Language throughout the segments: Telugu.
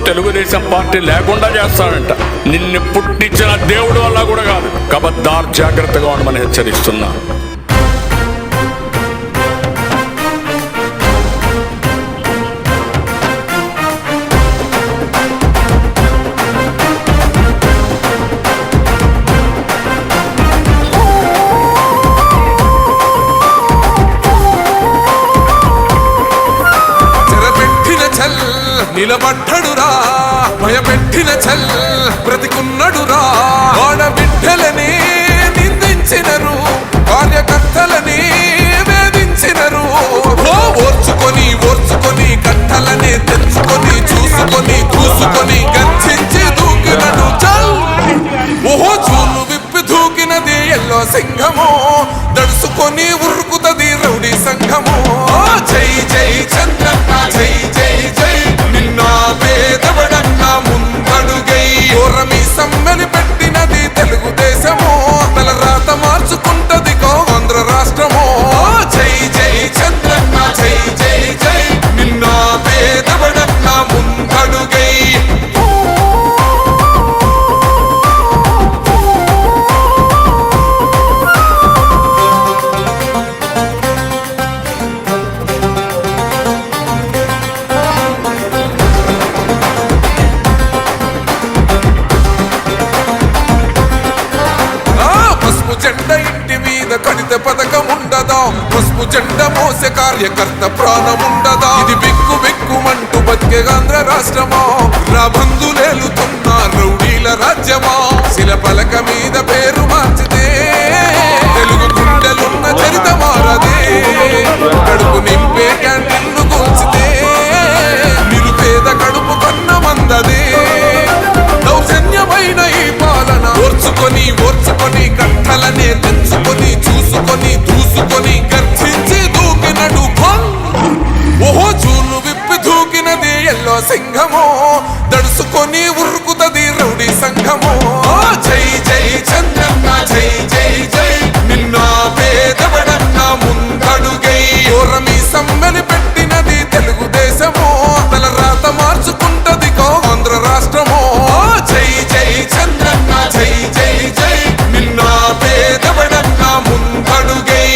తెలుగుదేశం పార్టీ లేకుండా చేస్తాడంట. నిన్ను పుట్టించిన దేవుడు వల్ల కూడా కాదు. కబద్దార్, జాగ్రత్తగా ఉండమని హెచ్చరిస్తున్నా. నిలబడ్డడురా భయపెట్టిన చల్ బ్రతికున్నడురా. ఆడబిడ్డలని నిందించినరు, కార్యకర్తలని వేధించినరు. ఓర్చుకొని ఓర్చుకొని కట్టలని తెచ్చుకొని చూసుకొని దూసుకొని గర్జించి దూకినడు చల్. ఓహో చూలు విప్పి దూకినది ఎల్లో సింహము, దడుసుకొని ఉరుకుతది రౌడీ సంఘము. జై జై చంద్రన్న జై జై జై, నిన్న పేదవడన్న ముందడుగై. ఓరమి సమ్మెలి పెట్టినది తెలుగుదేశము, తల రాత మార్చుకుంటది ఆంధ్ర రాష్ట్రము. జై జై చంద్రన్న జై జై జై, నిన్న పేదవడన్న ముందడుగై. జెండ ఇంటి మీద కడిత పథకం ఉండదా, పసుపు జెండ మోసే కార్యకర్త ప్రాణముండదా. ఇది బిక్కు బిక్కుమంటూ బతికే ఆంధ్ర రాష్ట్రమా, రాబందులేలుతున్న రౌడీల రాజ్యమా. శిలపలక మీద పేరు మార్చితే తెలుగు గుండెలున్న చరిత మారదే. కడుపు నింపే క్యాంటీన్లు కూల్చితే నిరుపేద కడుపు కన్న మందదే. దౌర్జన్యమైన ఈ పాలన ఓర్చుకొని ఓర్చుకొని కట్టలనే తెచ్చుకొని చూసుకొని దూసుకొని గర్జించి దూకినడు. ఓహో చూలు విప్పి దూకినది ఎల్లో సింహము, దడుసుకొని ఉరుకుతది రౌడీ సంఘము. జై జై చంద్రన్న జై జై జై, నిన్న పేదవడన్న ముందడుగై. ఓరమి సమ్మెలి పెట్టినది తెలుగుదేశము, తల రాత మార్చుకుంటది ఆంధ్ర రాష్ట్రము. జై జై చంద్రన్న జై జై జై, నిన్న పేదవడన్న ముందడుగై.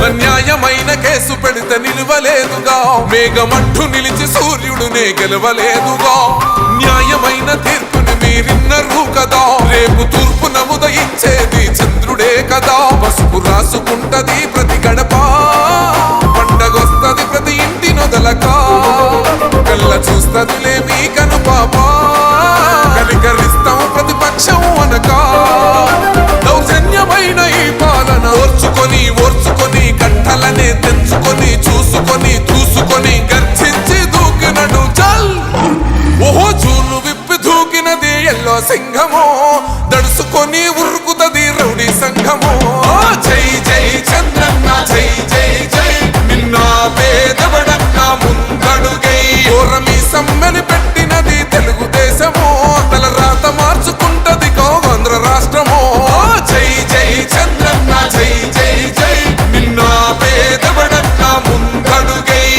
అన్యాయమైన కేసు పెడితే నిలవలేదుగా, మేఘమంటూ నిలిచి సూర్యుడునే గెలవలేదుగా. న్యాయమైన తీర్పుని మీరిన్నరు కదా, రేపు తూర్పున ఉదయించేది చంద్రుడే కదా. పసుపు రాసుకుంటది ప్రతి గడప, పండగొస్తది ప్రతి ఇంటి నొదలక. కళ్ళ చూస్తదిలే మీ కను పాప, కనికరిస్తాం ప్రతిపక్షం అనక. దౌర్జన్యమైన ఈ పాలన ఓర్చుకొని ఓర్చుకొని కట్టలనే తెచ్చుకొని చూసుకొని దూసుకొని గర్జించి దూకినడు చల్. ఓహో చూలు విప్పి దూకినది ఎల్లో సింహము, దడుసుకొని ఉరుకుతది రౌడీ సంఘము. జై జై చంద్రన్న జై జై జై, నిన్న పేదవడన్న ముందడుగై. ఓరమి సమ్మెలి పెట్టినది తెలుగుదేశము, తల రాత మార్చుకుంటది ఆంధ్ర రాష్ట్రము. జై జై చంద్రన్న జై జై జై, నిన్న పేదవడన్న ముందడుగై.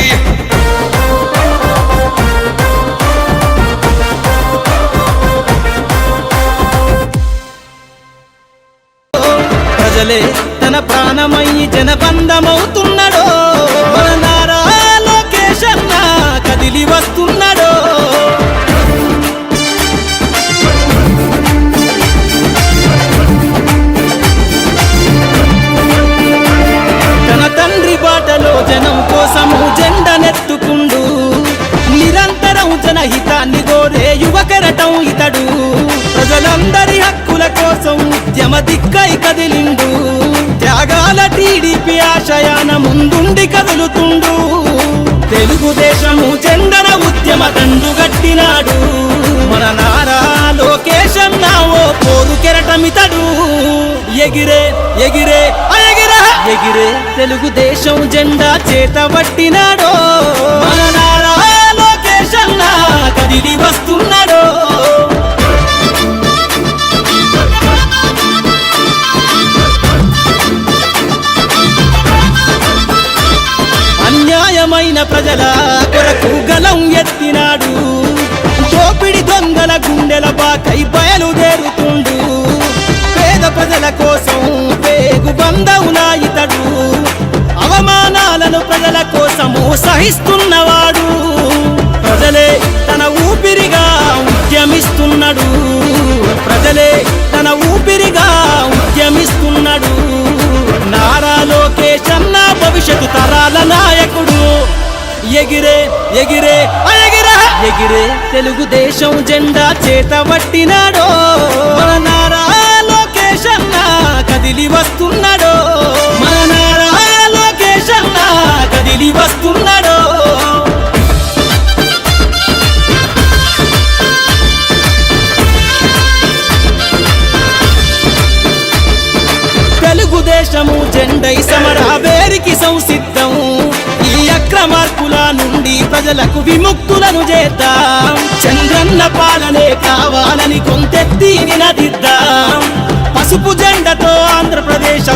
ప్రజలే తన ప్రాణమయ్యి జనబంధమవుతున్నాడో, మన నారా లోకేష్ అన్న కదిలి వస్తున్నాడో. తన తండ్రి బాటలో జనం కోసము జెండనెత్తుకుండు, నిరంతరం జనహితాన్ని కోరే యువకరటం ఇతడు. ప్రజలందరి హక్కుల కోసం ఉద్యమ దిక్కై కదిలిండు, త్యాగాల టీడీపీ ఆశయాన ముందుండి కదులుతుండు. తెలుగుదేశము జెండన ఉద్యమ దండు గట్టినాడు, మన నారా లోకేష్ అన్న ఓ పోరు కెరటమితడు. ఎగిరే ఎగిరే ఎగిరే ఎగిరే తెలుగుదేశం జెండా చేత పట్టినాడో, మన నారా లోకేష్ అన్న కదిలి వస్తున్నాడో. ప్రజల కొరకు గలం ఎత్తినాడు దోపిడి దొంగల గుండెల బాకై బయలుదేరుతుండు పేద ప్రజల కోసం పేగు బంధవునా ఇతడు అవమానాలను ప్రజల కోసము సహిస్తున్నవాడు ప్రజలే తన ఊపిరిగా ఉద్యమిస్తున్నాడు ప్రజలే తన ఊపిరిగా ఉద్యమిస్తున్నాడు నారా లోకేష్ అన్న భవిష్యత్తు తరాల నాయకుడు ఎగిరే ఎగిరే ఎగిరే ఎగిరే తెలుగుదేశం జెండా చేత పట్టినాడో మన నారా లోకేష్ అన్న కదిలి వస్తున్నాడో మన నారా లోకేష్ అన్న కదిలి వస్తున్నాడో తెలుగుదేశము జెండై సమరావేరికి సంసిద్ధం ఈ అక్రమార్కుల నుండి ప్రజలకు విముక్తులను చేద్దాం చంద్రన్న పాలనే కావాలని కొంతెత్తి నినదిద్దాం పసుపు జెండతో ఆంధ్రప్రదేశ్